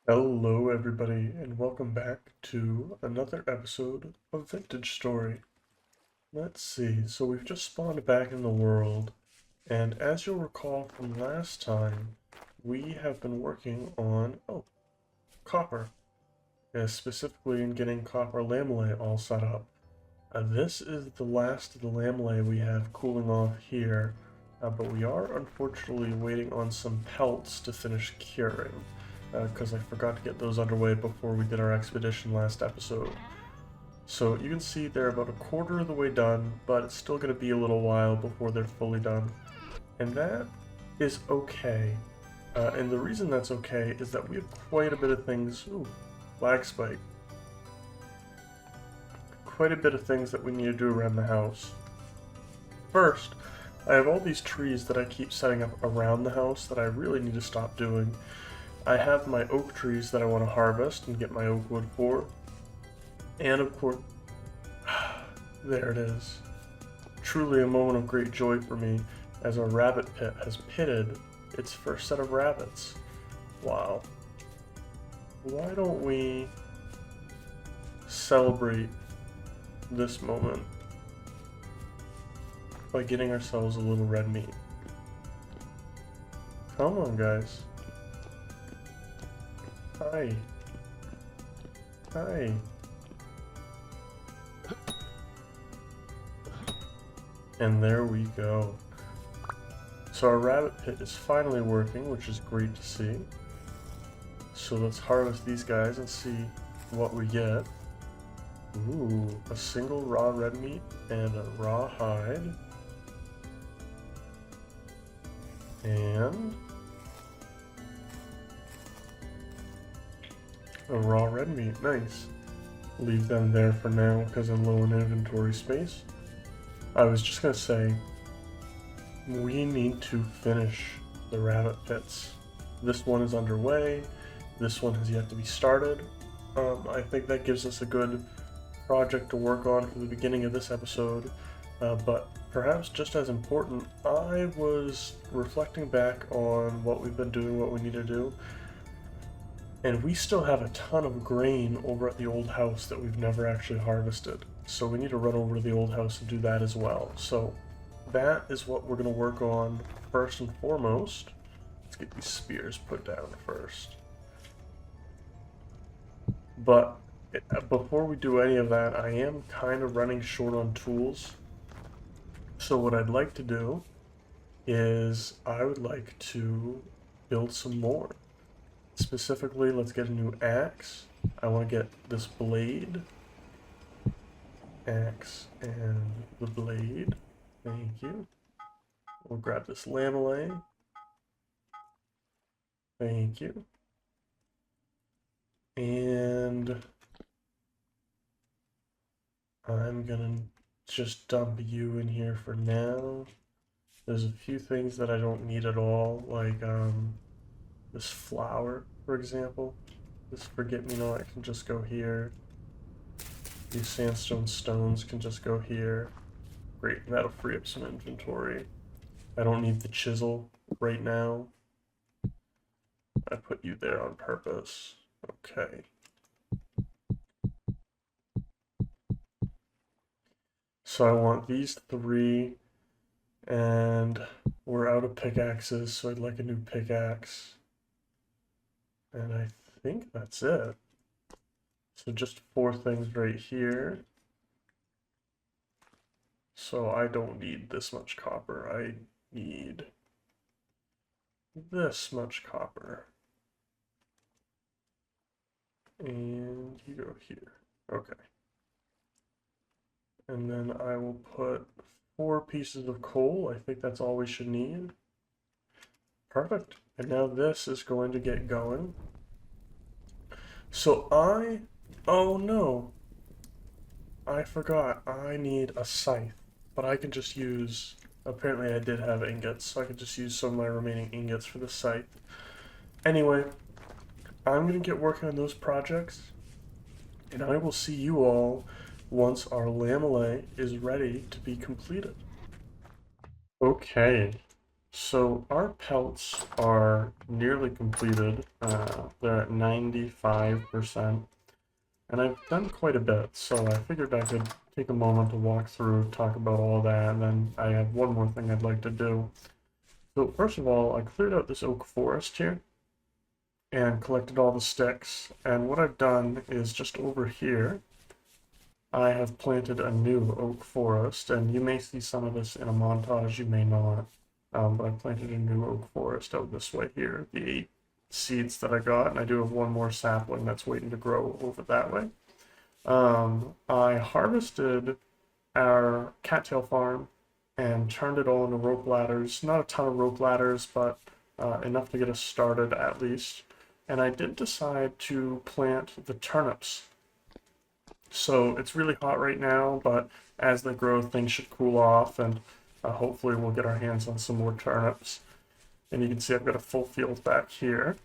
Hello, everybody, and welcome back to another episode of Vintage Story. Let's see, so we've just spawned back in the world, and as you'll recall from last time, we have been working on, copper, specifically in getting copper lamellar all set up. This is the last of the lamellar we have cooling off here, but we are unfortunately waiting on some pelts to finish curing, because I forgot to get those underway before we did our expedition last episode. So you can see they're about a quarter of the way done, but it's still going to be a little while before they're fully done. And that is okay. And the reason that's okay is that we have quite a bit of things... Ooh, lag spike. Quite a bit of things that we need to do around the house. First, I have all these trees that I keep setting up around the house that I really need to stop doing. I have my oak trees that I want to harvest and get my oak wood for. And of course, there it is. Truly a moment of great joy for me as our rabbit pit has pitted its first set of rabbits. Wow. Why don't we celebrate this moment by getting ourselves a little red meat? Come on, guys. Hi. Hi. And there we go. So our rabbit pit is finally working, which is great to see. So let's harvest these guys and see what we get. Ooh, a single raw red meat and a raw hide. And a raw red meat, nice. Leave them there for now because I'm low in inventory space. I was just gonna say, we need to finish the rabbit pits. This one is underway, this one has yet to be started. I think that gives us a good project to work on for the beginning of this episode, but perhaps just as important, I was reflecting back on what we've been doing, what we need to do, and we still have a ton of grain over at the old house that we've never actually harvested. So we need to run over to the old house and do that as well. So that is what we're going to work on first and foremost. Let's get these spears put down first. But before we do any of that, I am kind of running short on tools. So what I'd like to do is I would like to build some more. Specifically, let's get a new axe. I want to get this blade. Axe and the blade. Thank you. We'll grab this lamellar. Thank you. And I'm gonna just dump you in here for now. There's a few things that I don't need at all, like this flower, for example. This forget-me-not can just go here. These sandstone stones can just go here. Great, that'll free up some inventory. I don't need the chisel right now. I put you there on purpose. Okay. So I want these three, and we're out of pickaxes, so I'd like a new pickaxe. And I think that's it. So just 4 things right here. So I don't need this much copper. I need this much copper. And you go here. Okay. And then I will put 4 pieces of coal. I think that's all we should need. Perfect. And now this is going to get going. So oh no. I forgot. I need a scythe. But I can just use, apparently I did have ingots, so I could just use some of my remaining ingots for the scythe. Anyway, I'm going to get working on those projects, and I will see you all once our lamellar is ready to be completed. Okay, So our pelts are nearly completed. They're at 95%. And I've done quite a bit, so I figured I could take a moment to walk through, talk about all that, and then I have one more thing I'd like to do. So first of all, I cleared out this oak forest here and collected all the sticks. And what I've done is just over here, I have planted a new oak forest, and you may see some of this in a montage, you may not. But I planted a new oak forest out this way here, the 8 seeds that I got, and I do have one more sapling that's waiting to grow over that way. I harvested our cattail farm and turned it all into rope ladders. Not a ton of rope ladders, but enough to get us started at least. And I did decide to plant the turnips. So it's really hot right now, but as they grow, things should cool off, and hopefully we'll get our hands on some more turnips. And you can see I've got a full field back here.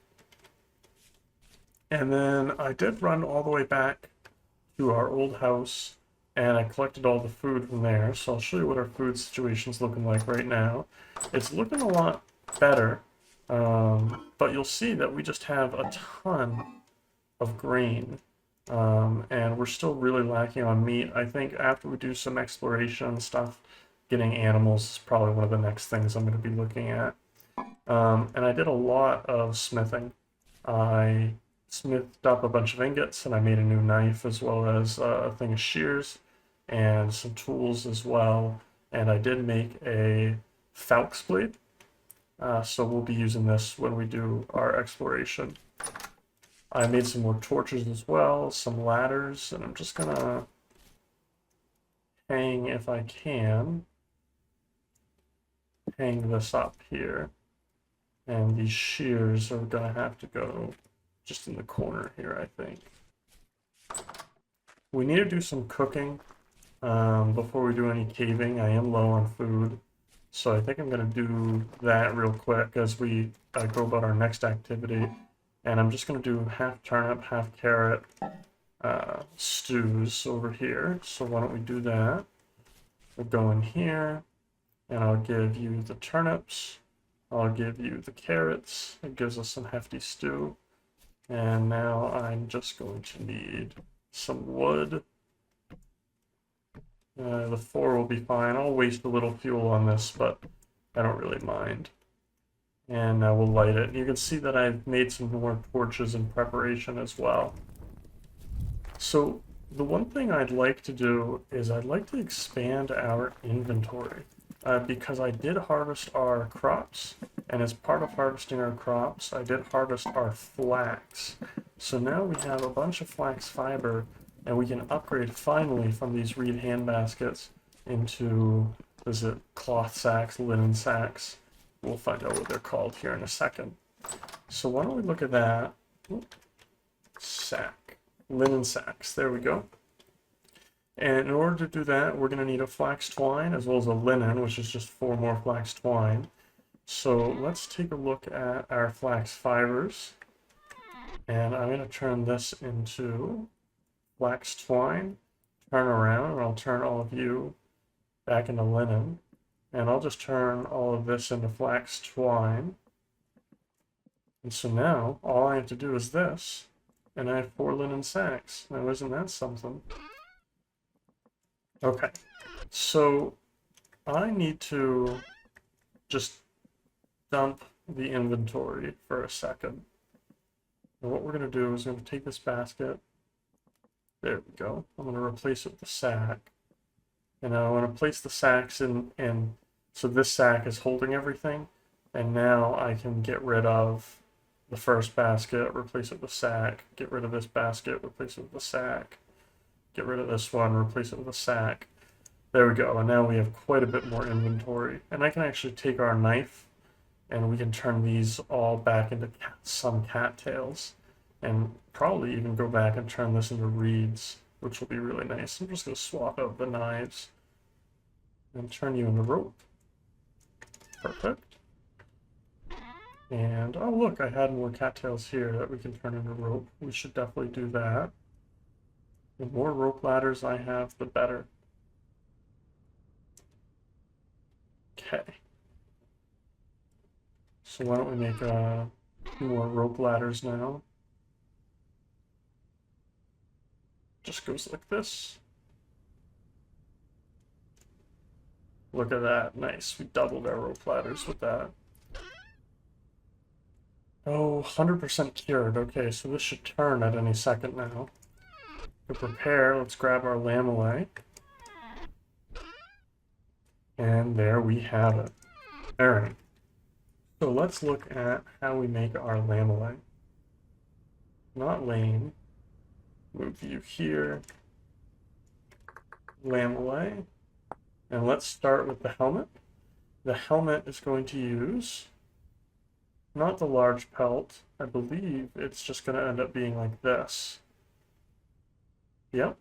And then I did run all the way back to our old house, and I collected all the food from there. So I'll show you what our food situation's looking like right now. It's looking a lot better, but you'll see that we just have a ton of grain. And we're still really lacking on meat. I think after we do some exploration and stuff, getting animals is probably one of the next things I'm going to be looking at. And I did a lot of smithing. I smithed up a bunch of ingots, and I made a new knife as well as a thing of shears and some tools as well. And I did make a falx blade, so we'll be using this when we do our exploration. I made some more torches as well, some ladders, and I'm just gonna hang, if I can, hang this up here. And these shears are gonna have to go just in the corner here, I think. We need to do some cooking before we do any caving. I am low on food, so I think I'm gonna do that real quick as we go about our next activity. And I'm just going to do half turnip, half carrot stews over here. So why don't we do that? We'll go in here, and I'll give you the turnips. I'll give you the carrots. It gives us some hefty stew. And now I'm just going to need some wood. The 4 will be fine. I'll waste a little fuel on this, but I don't really mind. And now we'll light it. You can see that I've made some more torches in preparation as well. So the one thing I'd like to do is I'd like to expand our inventory because I did harvest our crops, and as part of harvesting our crops, I did harvest our flax. So now we have a bunch of flax fiber, and we can upgrade finally from these reed hand baskets into, is it cloth sacks, linen sacks? We'll find out what they're called here in a second. So why don't we look at that? Sack. Linen sacks. There we go. And in order to do that, we're going to need a flax twine as well as a linen, which is just 4 more flax twine. So let's take a look at our flax fibers. And I'm going to turn this into flax twine. Turn around, and I'll turn all of you back into linen. And I'll just turn all of this into flax twine. And so now, all I have to do is this, and I have 4 linen sacks. Now, isn't that something? Okay, so I need to just dump the inventory for a second. And what we're going to do is I'm going to take this basket. There we go. I'm going to replace it with the sack. And I want to place the sacks in, so this sack is holding everything. And now I can get rid of the first basket, replace it with the sack, get rid of this basket, replace it with the sack, get rid of this one, replace it with a sack. There we go. And now we have quite a bit more inventory. And I can actually take our knife and we can turn these all back into some cattails. And probably even go back and turn this into reeds, which will be really nice. I'm just going to swap out the knives and turn you into rope. Perfect. And, oh look, I had more cattails here that we can turn into rope. We should definitely do that. The more rope ladders I have, the better. Okay. So why don't we make 2 more rope ladders now. Just goes like this. Look at that, nice. We doubled our rope ladders with that. Oh, 100% cured. Okay, so this should turn at any second now. To prepare, let's grab our lamellay. And there we have it. Alright. So let's look at how we make our lamellay. Not lane. Move you here. Lamellay. And let's start with the helmet. The helmet is going to use not the large pelt. I believe it's just going to end up being like this. Yep.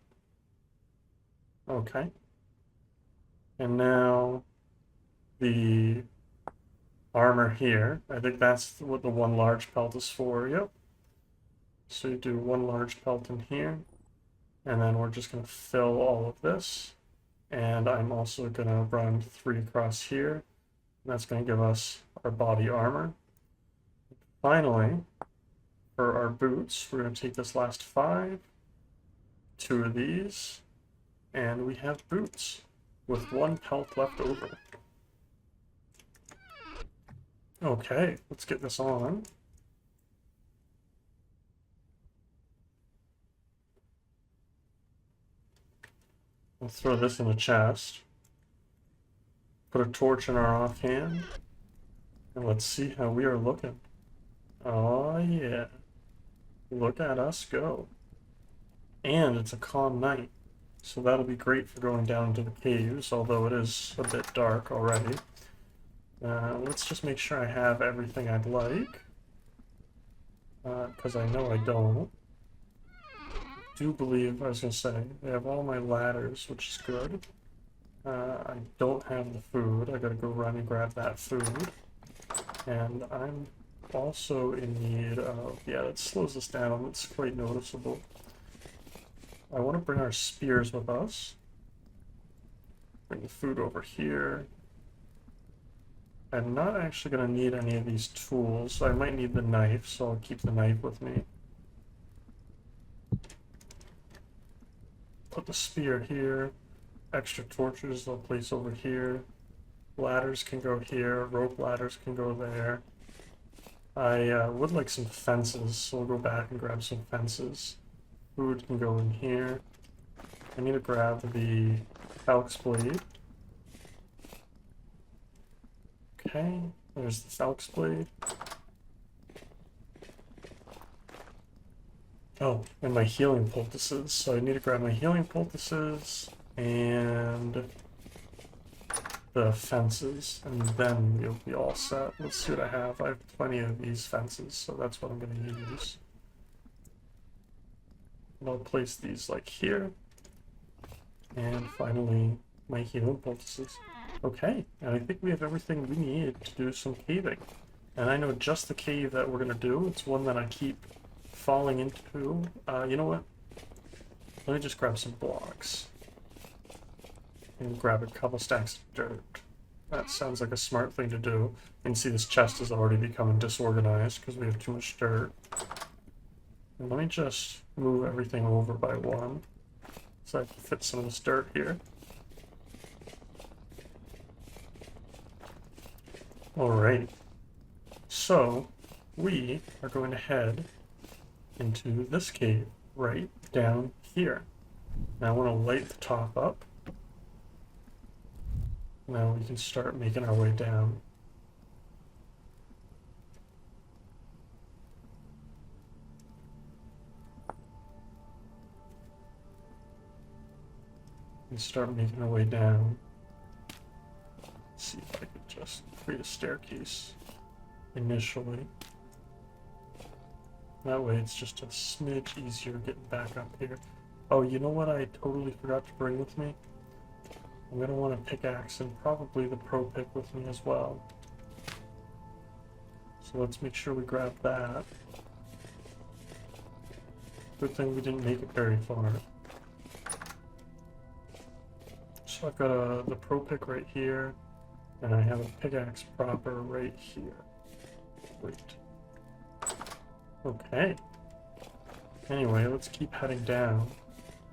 Okay. And now the armor here. I think that's what the 1 large pelt is for. Yep. So you do 1 large pelt in here. And then we're just going to fill all of this. And I'm also going to run 3 across here. That's going to give us our body armor. Finally, for our boots, we're going to take this last 5, 2 of these, and we have boots with 1 pelt left over. Okay, let's get this on. We'll throw this in a chest. Put a torch in our offhand. And let's see how we are looking. Oh yeah. Look at us go. And it's a calm night. So that'll be great for going down into the caves, although it is a bit dark already. Let's just make sure I have everything I'd like. Because I know I don't. I do believe, I was going to say, I have all my ladders, which is good. I don't have the food. I gotta go run and grab that food. And I'm also in need of, yeah, that slows us down. It's quite noticeable. I want to bring our spears with us. Bring the food over here. I'm not actually going to need any of these tools. I might need the knife, so I'll keep the knife with me. Put the spear here. Extra torches I'll place over here. Ladders can go here. Rope ladders can go there. I would like some fences, so we'll go back and grab some fences. Food can go in here. I need to grab the Falx blade. Okay, there's the Falx blade. Oh, and my healing poultices. So I need to grab my healing poultices and the fences, and then we'll be all set. Let's see what I have. I have plenty of these fences, so that's what I'm going to use. And I'll place these like here. And finally, my healing poultices. Okay, and I think we have everything we need to do some caving. And I know just the cave that we're going to do. It's one that I keep falling into. You know what? Let me just grab some blocks. And grab a couple stacks of dirt. That sounds like a smart thing to do. You can see this chest is already becoming disorganized because we have too much dirt. And let me just move everything over by 1 so I can fit some of this dirt here. Alright, so we are going to head into this cave right down here. Now I want to light the top up. Now we can start making our way down. And start making our way down. Let's see if I can just create a staircase initially. That way it's just a smidge easier getting back up here. Oh, you know what I totally forgot to bring with me? I'm going to want a pickaxe and probably the pro pick with me as well. So let's make sure we grab that. Good thing we didn't make it very far. So I've got the pro pick right here, and I have a pickaxe proper right here. Sweet. Okay. Anyway, let's keep heading down.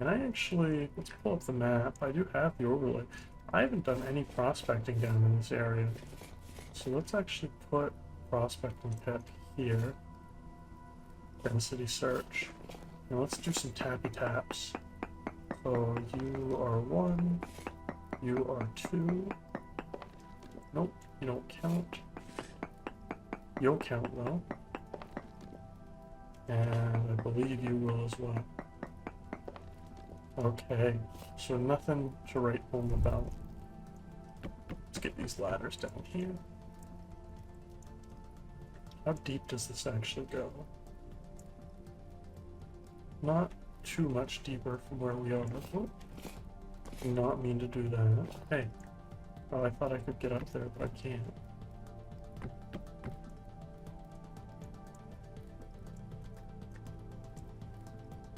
And I actually, let's pull up the map. I do have the overlay. I haven't done any prospecting down in this area. So let's actually put prospecting pit here. Density search. And let's do some tappy taps. So you are 1, you are 2. Nope, you don't count. You'll count though. And I believe you will as well. Okay, so nothing to write home about. Let's get these ladders down here. How deep does this actually go? Not too much deeper from where we are. Oh, do not mean to do that. Hey. Oh, I thought I could get up there, but I can't.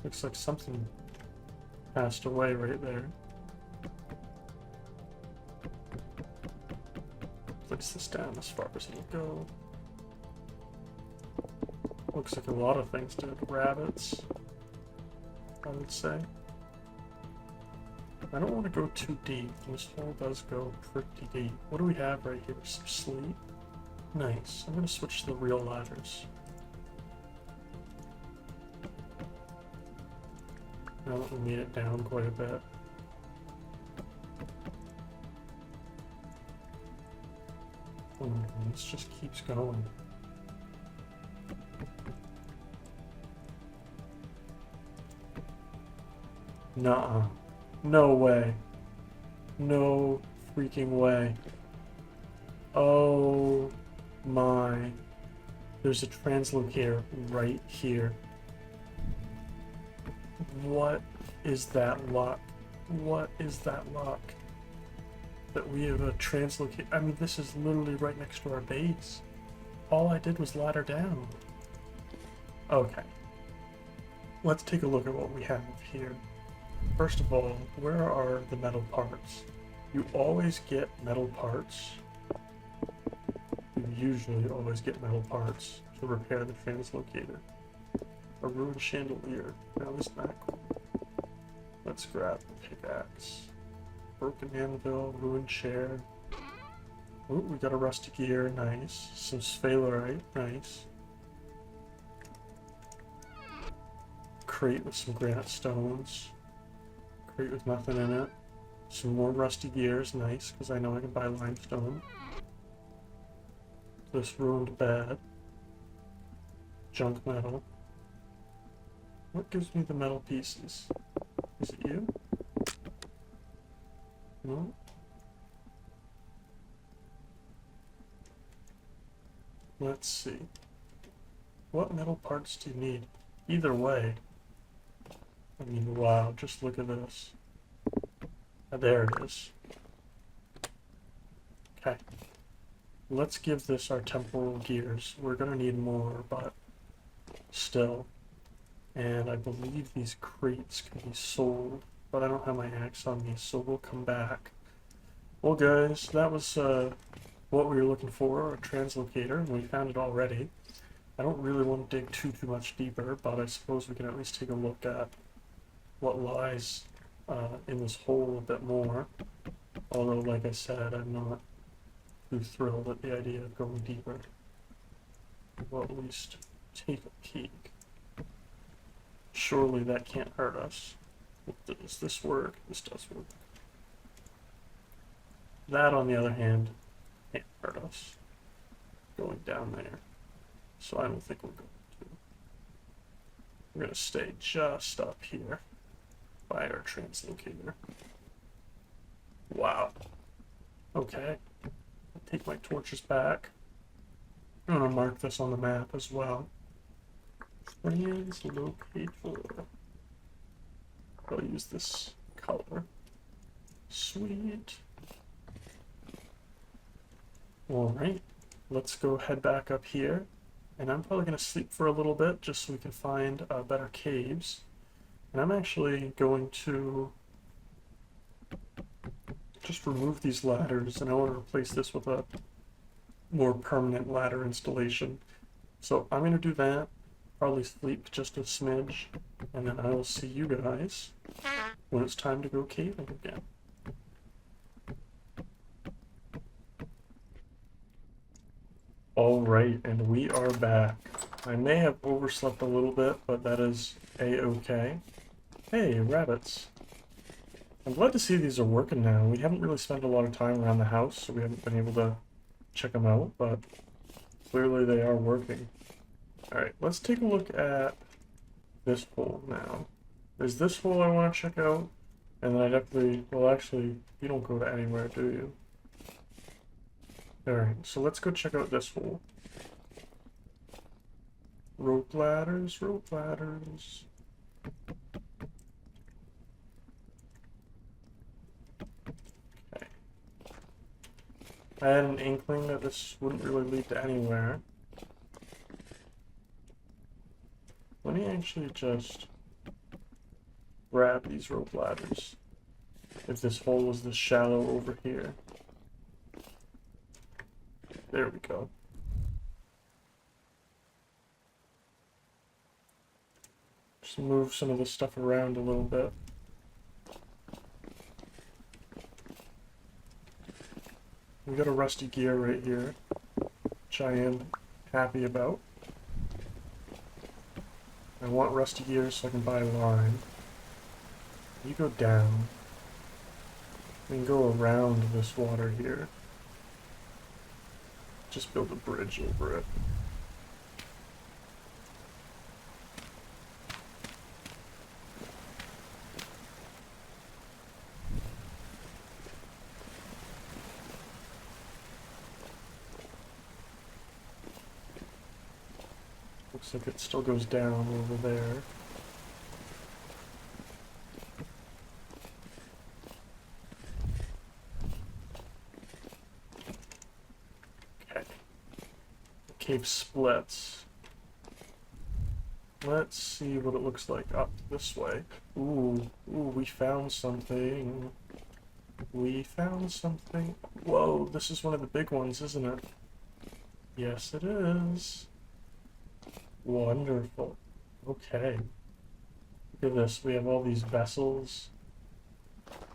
Looks like something passed away right there. Place this down as far as it'll go. Looks like a lot of things did. Rabbits, I would say. I don't want to go too deep. This hole does go pretty deep. What do we have right here? Some sleep. Nice. I'm going to switch to the real ladders. Now that we made it down quite a bit. This just keeps going. Nuh-uh. No way. No freaking way. Oh my. There's a translocator right here. What is that luck? What is that luck? That we have a translocator. I mean, this is literally right next to our base. All I did was ladder down. Okay. Let's take a look at what we have here. First of all, where are the metal parts? You always get metal parts. You usually always get metal parts to repair the translocator. A ruined chandelier. Now this back one. Let's grab the pickaxe. Broken anvil, ruined chair. Ooh, we got a rusty gear, nice. Some sphalerite, nice. Crate with some granite stones. Crate with nothing in it. Some more rusty gears, nice, because I know I can buy limestone. This ruined bed. Junk metal. What gives me the metal pieces? Is it you? No? Let's see. What metal parts do you need? Either way. I mean, wow, just look at this. There it is. Okay. Let's give this our temporal gears. We're gonna need more, but still. And I believe these crates can be sold, but I don't have my axe on me, so we'll come back. Well guys, that was what we were looking for, a translocator, and we found it already. I don't really want to dig too much deeper, but I suppose we can at least take a look at what lies in this hole a bit more. Although, like I said, I'm not too thrilled at the idea of going deeper. We'll at least take a peek. Surely that can't hurt us. Does this work? This does work. That, on the other hand, can't hurt us going down there. So I don't think we're going to. We're going to stay just up here by our translocator. Wow. Okay. I'll take my torches back. I'm going to mark this on the map as well. Translocator. I'll use this color. Sweet. Alright, let's go head back up here. And I'm probably going to sleep for a little bit just so we can find better caves. And I'm actually going to just remove these ladders, and I want to replace this with a more permanent ladder installation. So I'm going to do that, probably sleep just a smidge, and then I will see you guys when it's time to go caving again. Alright, and we are back. I may have overslept a little bit, but that is a-okay. Hey, rabbits. I'm glad to see these are working now. We haven't really spent a lot of time around the house, so we haven't been able to check them out, but clearly they are working. Alright, let's take a look at this hole now. There's this hole I want to check out, and then I definitely, well actually, you don't go to anywhere, do you? Alright, so let's go check out this hole. Rope ladders, rope ladders. Okay. I had an inkling that this wouldn't really lead to anywhere. Let me actually just grab these rope ladders. If this hole was this shallow over here. There we go. Just move some of this stuff around a little bit. We got a rusty gear right here, which I am happy about. I want rusty gears so I can buy lime. You go down. We can go around this water here. Just build a bridge over it. Looks like it still goes down over there. Cave splits. Let's see what it looks like up this way. Ooh, we found something. We found something. Whoa, this is one of the big ones, isn't it? Yes, it is. Wonderful. Okay. Look at this. We have all these vessels.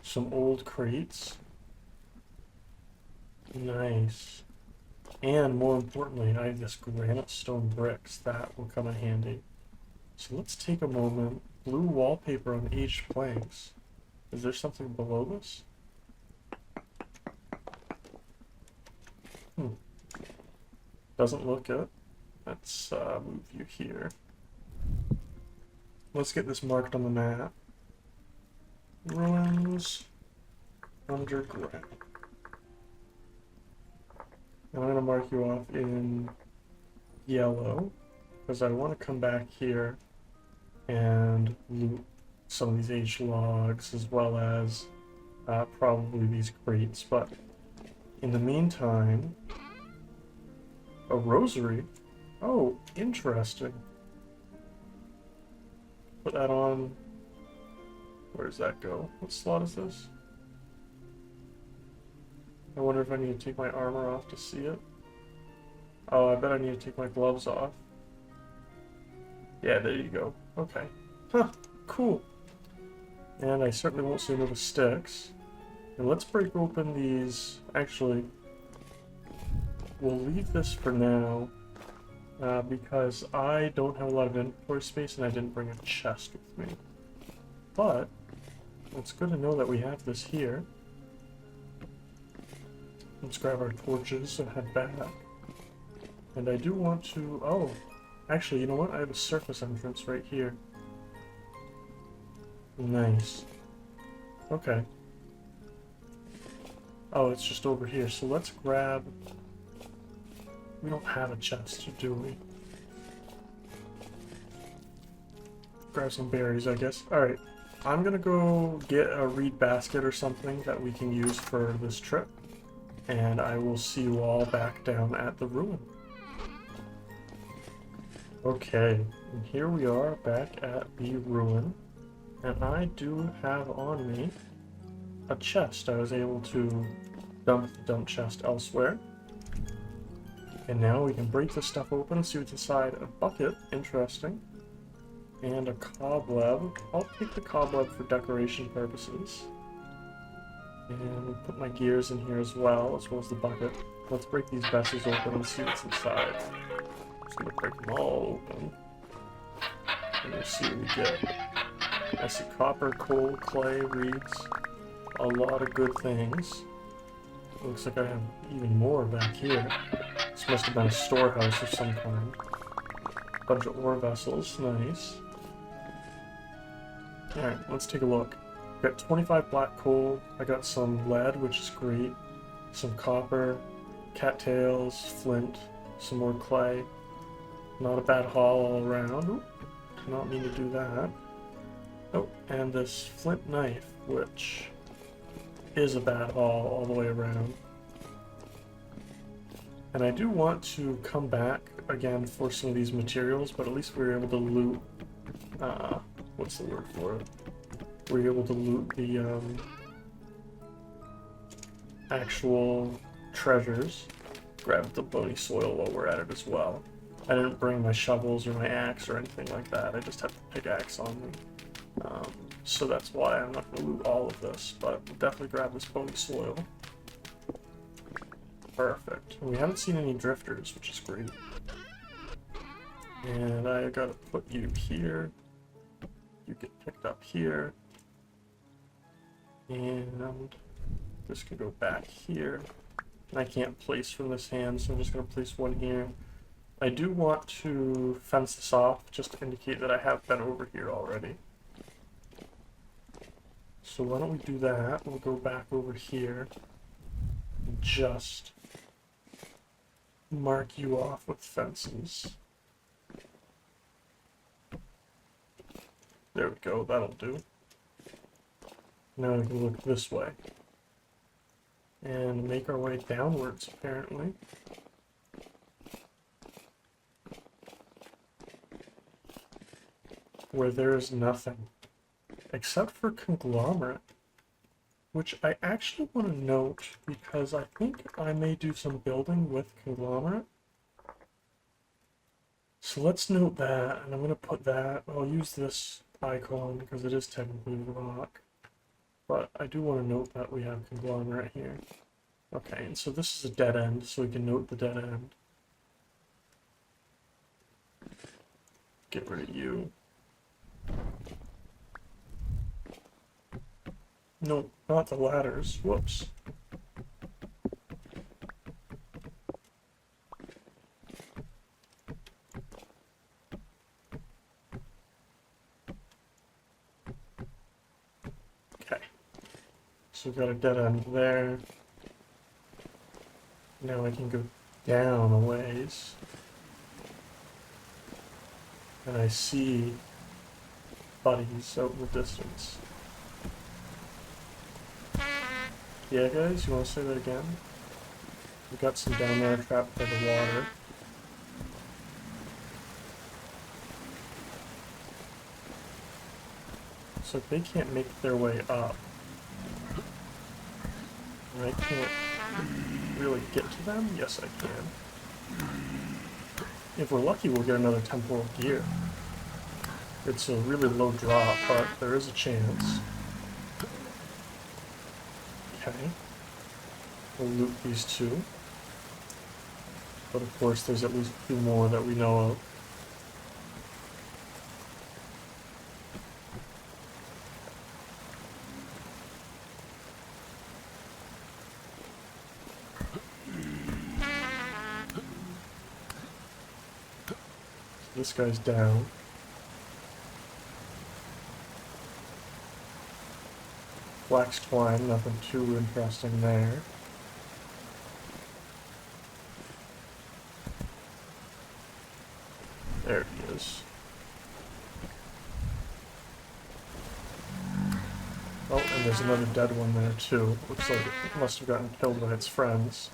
Some old crates. Nice. And more importantly, I have this granite stone bricks that will come in handy. So let's take a moment. Blue wallpaper on aged planks. Is there something below this? Doesn't look it. Let's move you here. Let's get this marked on the map. Ruins underground. I'm going to mark you off in yellow, because I want to come back here and loot some of these aged logs, as well as probably these crates. But in the meantime, a rosary? Oh, interesting. Put that on. Where does that go? What slot is this? I wonder if I need to take my armor off to see it. Oh, I bet I need to take my gloves off. Yeah, there you go. Okay. Huh, cool. And I certainly won't see no sticks. And let's break open these. Actually, we'll leave this for now, because I don't have a lot of inventory space and I didn't bring a chest with me. But it's good to know that we have this here. Let's grab our torches and head back. And I do want to... Oh, actually, you know what? I have a surface entrance right here. Nice. Okay. Oh, it's just over here. So let's grab... We don't have a chest, do we? Grab some berries, I guess. Alright. I'm gonna go get a reed basket or something that we can use for this trip. And I will see you all back down at the ruin. Okay, and here we are back at the ruin. And I do have on me a chest. I was able to dump the dump chest elsewhere. And now we can break this stuff open and see what's inside. A bucket, interesting. And a cobweb. I'll take the cobweb for decoration purposes. And put my gears in here as well as the bucket. Let's break these vessels open and see what's inside. Just gonna break them all open. And we'll see what we get. I see copper, coal, clay, reeds. A lot of good things. Looks like I have even more back here. This must have been a storehouse of some kind. Bunch of ore vessels, nice. Alright, let's take a look. Got 25 black coal, I got some lead, which is great, some copper, cattails, flint, some more clay. Not a bad haul all around. Ooh, did not mean to do that. Oh, and this flint knife, which is a bad haul all the way around. And I do want to come back again for some of these materials, but at least we were able to loot, what's the word for it? We were able to loot the actual treasures. Grab the bony soil while we're at it as well. I didn't bring my shovels or my axe or anything like that. I just had the pickaxe on me. So that's why I'm not going to loot all of this, but we'll definitely grab this bony soil. Perfect. And we haven't seen any drifters, which is great. And I gotta put you here. You get picked up here. And this can go back here. And I can't place from this hand, so I'm just going to place one here. I do want to fence this off, just to indicate that I have been over here already. So why don't we do that? We'll go back over here and just mark you off with fences. There we go, that'll do. Now we can look this way. And make our way downwards, apparently. Where there is nothing. Except for conglomerate. Which I actually want to note, because I think I may do some building with conglomerate. So let's note that, and I'm going to put that, I'll use this icon because it is technically rock. But I do want to note that we have conglomerate here. Okay, and so this is a dead end, so we can note the dead end. Get rid of you. No, not the ladders. Whoops. Okay. So we've got a dead end there. Now I can go down a ways. And I see buddies out in the distance. Yeah, guys, you want to say that again? We got some down there trapped by the water. So they can't make their way up. And I can't really get to them? Yes, I can. If we're lucky, we'll get another temporal gear. It's a really low drop, but there is a chance. Okay. We'll loot these two. But of course, there's at least two more that we know of. This guy's down. Flax twine, nothing too interesting there. There he is. Oh, and there's another dead one there too. Looks like it must have gotten killed by its friends.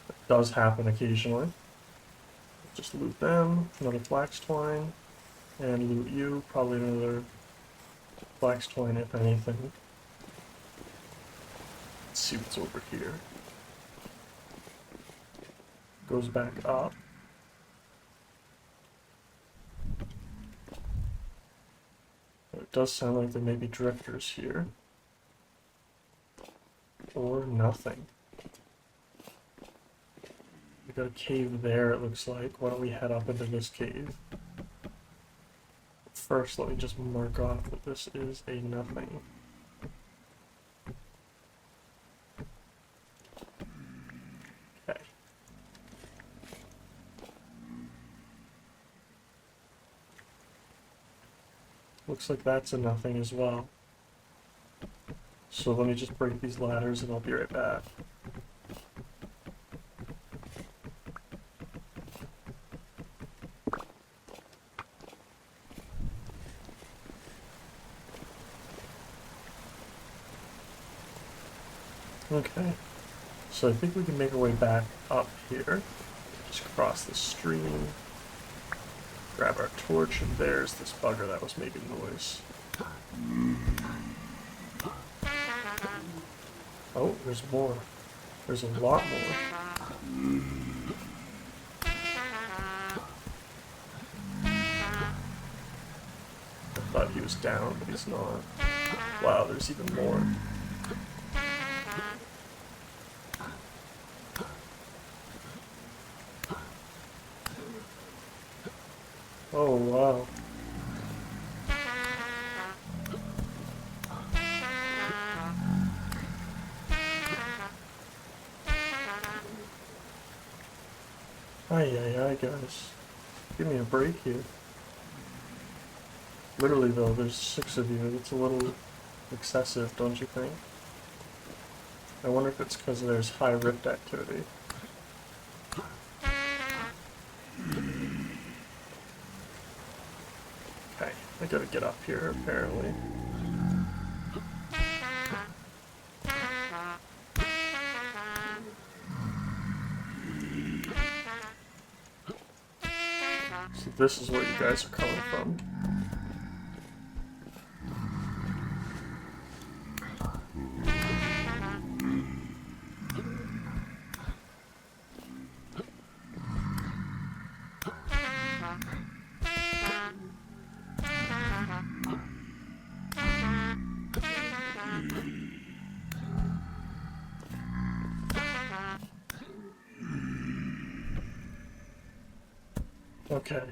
It does happen occasionally. Just loot them, another flax twine, and loot you, probably another flax twine if anything. Let's see what's over here. goes back up. It does sound like there may be drifters here. Or nothing. We got a cave there, it looks like. Why don't we head up into this cave? First, let me just mark off that this is a nothing. Okay. Looks like that's a nothing as well. So let me just break these ladders and I'll be right back. Okay, so I think we can make our way back up here. Just cross the stream. Grab our torch, and there's this bugger that was making noise. Oh, there's more. There's a lot more. I thought he was down, but he's not. Wow, there's even more. Oh, wow. Ay, guys. Give me a break here. Literally, though, there's 6 of you. It's a little excessive, don't you think? I wonder if it's because there's high rift activity. Okay, I gotta get up here, apparently. So this is where you guys are coming from. Okay.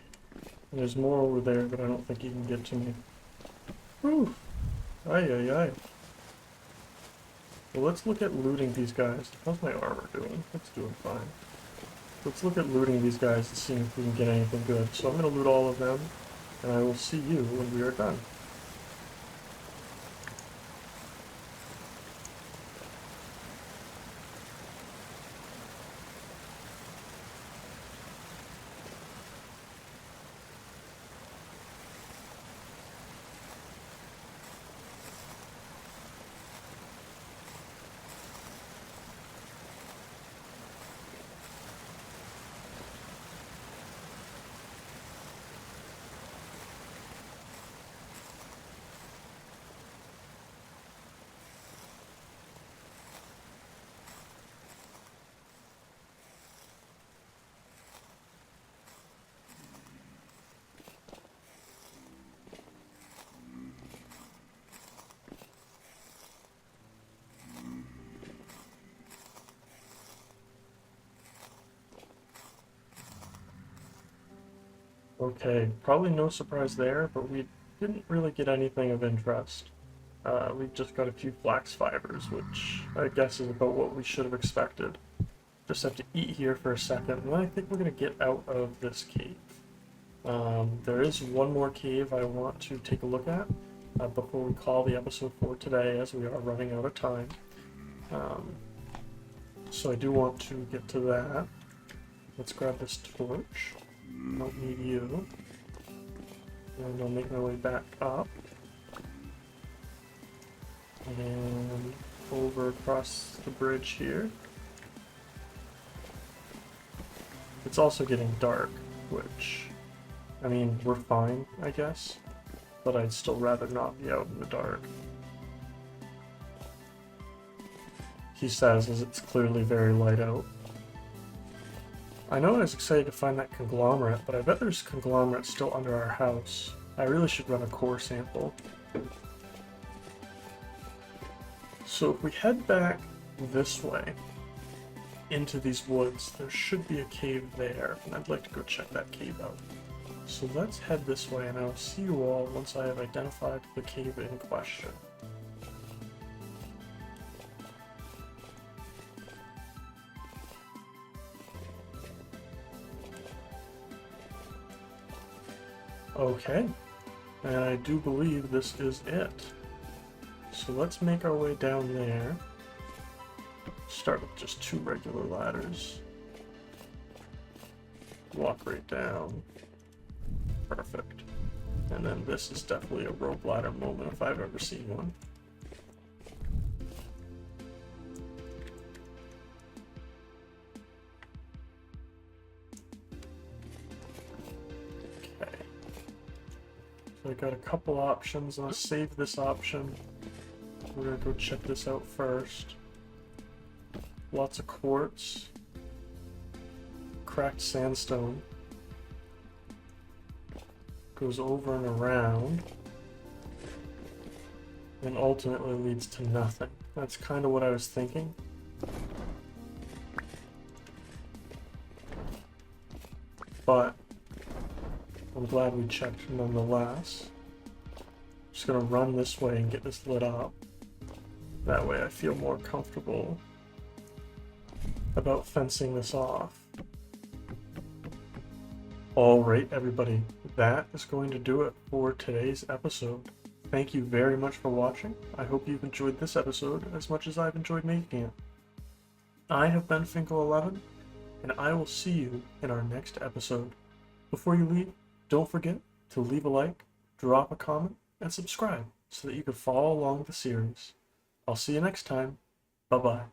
There's more over there, but I don't think you can get to me. Whew. Ay. Well, let's look at looting these guys. How's my armor doing? It's doing fine. Let's look at looting these guys and see if we can get anything good. So I'm going to loot all of them, and I will see you when we are done. Okay, probably no surprise there, but we didn't really get anything of interest. We just got a few flax fibers, which I guess is about what we should have expected. Just have to eat here for a second, and then I think we're going to get out of this cave. There is one more cave I want to take a look at before we call the episode for today, as we are running out of time. So I do want to get to that. Let's grab this torch. Don't need you. And I'll make my way back up. And over across the bridge here. It's also getting dark, which, I mean, we're fine, I guess. But I'd still rather not be out in the dark. He says as it's clearly very light out. I know I was excited to find that conglomerate, but I bet there's conglomerate still under our house. I really should run a core sample. So if we head back this way into these woods, there should be a cave there, and I'd like to go check that cave out. So let's head this way, and I will see you all once I have identified the cave in question. Okay, and I do believe this is it. So let's make our way down there. Start with just 2 regular ladders. Walk right down. Perfect. And then this is definitely a rope ladder moment if I've ever seen one. Okay. So I got a couple options. I'm gonna save this option. We're gonna go check this out first. Lots of quartz. Cracked sandstone. Goes over and around. And ultimately leads to nothing. That's kind of what I was thinking. But I'm glad we checked nonetheless. Just gonna run this way and get this lit up. That way I feel more comfortable about fencing this off. Alright everybody, that is going to do it for today's episode. Thank you very much for watching. I hope you've enjoyed this episode as much as I've enjoyed making it. I have been Finko11, and I will see you in our next episode. Before you leave, don't forget to leave a like, drop a comment, and subscribe so that you can follow along the series. I'll see you next time. Bye-bye.